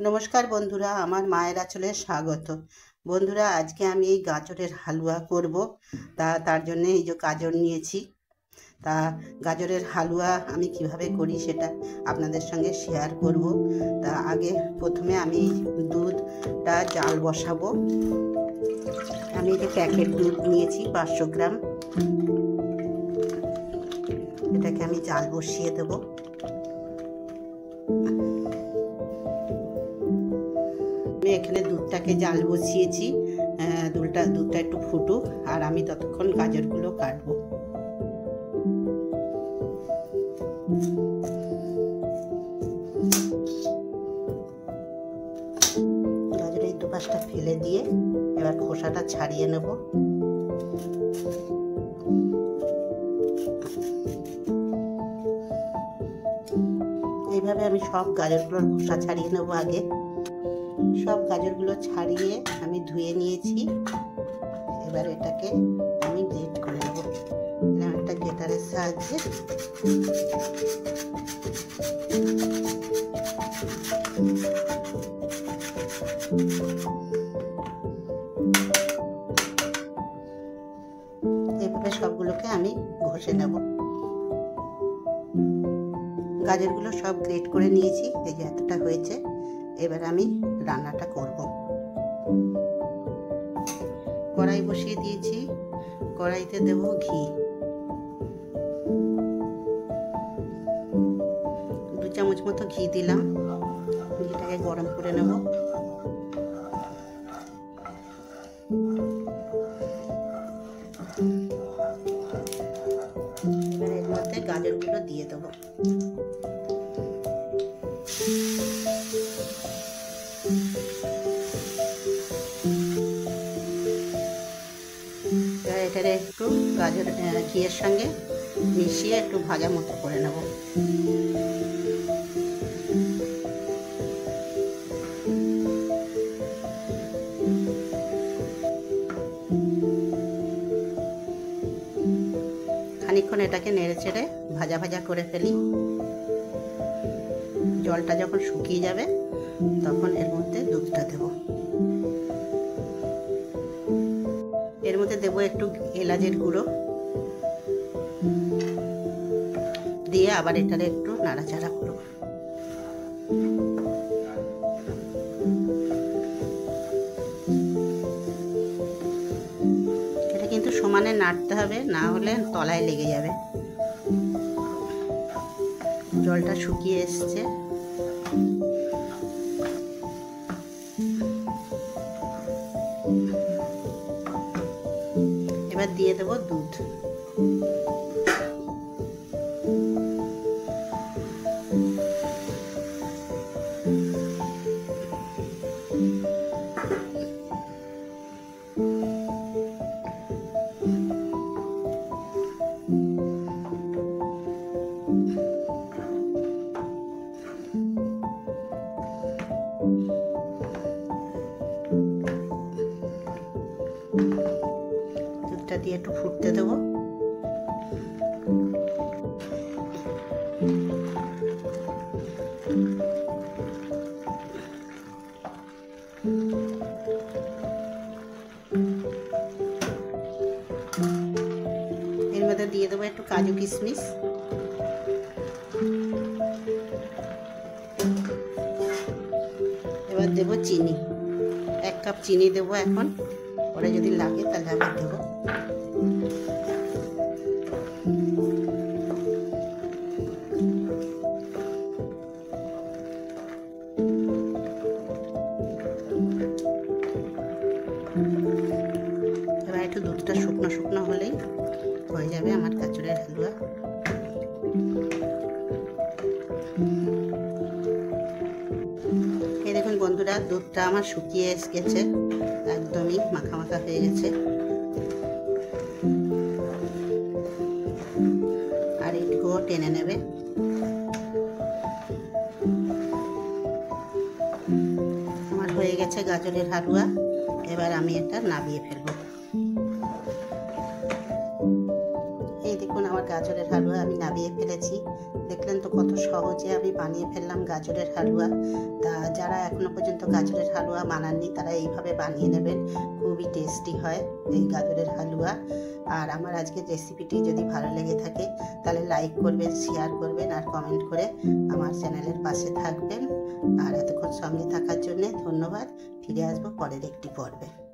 নমস্কার বন্ধুরা, আমার মায়ের আঁচলে স্বাগত। বন্ধুরা, আজকে আমি এই গাজরের হালুয়া করব। তার জন্য এই যে গাজর নিয়েছি। গাজরের হালুয়া আমি কিভাবে করি সেটা আপনাদের সঙ্গে শেয়ার করব। আগে প্রথমে আমি দুধটা জাল বসাবো। আমি এই যে প্যাকেট দুধ নিয়েছি 500 গ্রাম। এটাকে আমি জাল বসিয়ে দেবো। আমি এখানে দুধটাকে জাল বসিয়েছি। দুধটা একটু ফুটুক আর আমি ততক্ষণ গাজরগুলো কাটবো। গাজরের এই দুপাশটা ফেলে দিয়ে এবার খোসাটা ছাড়িয়ে নেব। এইভাবে আমি সব গাজরগুলোর খোসা ছাড়িয়ে নেব। আগে সব গাজরগুলো ছাড়িয়ে আমি ধুয়ে নিয়েছি। এবার এটাকে আমি গ্রেট করে নেব একটা গ্রেটারের সাহায্যে। এভাবে সবগুলোকে আমি ঘষে নেব। গাজরগুলো সব গ্রেট করে নিয়েছি। এই যে এতটা হয়েছে। এবার আমি রান্নাটা করব। কড়াই বসিয়ে দিয়েছি। কড়াইতে দেব ঘি। 2 চামচ মতো ঘি দিলাম। ঘিটাকে গরম করে নেব। এবার এর মধ্যে গাজরগুলো দিয়ে দেবো। এটারে একটু গাজর ঘিয়ের সঙ্গে মিশিয়ে একটু ভাজা মতো করে নেব। খানিকক্ষণ এটাকে নেড়ে চেড়ে ভাজা ভাজা করে ফেলি। জলটা যখন শুকিয়ে যাবে তখন এর মধ্যে দুধটা দেব। এর মধ্যে দেবো একটু এলাচের গুঁড়ো দিয়ে আবার এটারে একটু নাড়াচাড়া করব। এটা কিন্তু সমানে নাড়তে হবে, না হলে তলায় লেগে যাবে। জলটা শুকিয়ে এসছে। এবার দিয়ে দেবো দুধ। দুধটা দিয়ে একটু ফুটতে দেবো। এর মধ্যে দিয়ে দেবো একটু কাজু কিশমিশ। এবার দেবো চিনি। 1 কাপ চিনি দেবো এখন। পরে যদি লাগে তাহলে আবার দেবো। এবার একটু দুধটা শুকনো শুকনো হলেই হয়ে যাবে আমার গাজরের হালুয়া। এই দেখুন বন্ধুরা, দুধটা আমার শুকিয়ে গেছে, একদমই মাখা মাখা হয়ে গেছে। আর একটুও টেনে নেবে। আমার হয়ে গেছে গাজরের হালুয়া। এবার আমি এটা নামিয়ে ফেলবো। এই দেখুন আমার গাজরের হালুয়া আমি নামিয়ে ফেলেছি। দেখলেন তো কত সহজে আমি বানিয়ে ফেললাম গাজরের হালুয়া। তা যারা এখনো পর্যন্ত গাজরের হালুয়া বানাননি তারা এইভাবে বানিয়ে নেবেন, খুবই টেস্টি হয় এই গাজরের হালুয়া। আর আমার আজকের রেসিপিটি যদি ভালো লেগে থাকে তাহলে লাইক করবেন, শেয়ার করবেন আর কমেন্ট করে আমার চ্যানেলের পাশে থাকবেন। আর এতক্ষণ সঙ্গে থাকার জন্যে ধন্যবাদ। ফিরে আসবো পরের একটি পর্বে।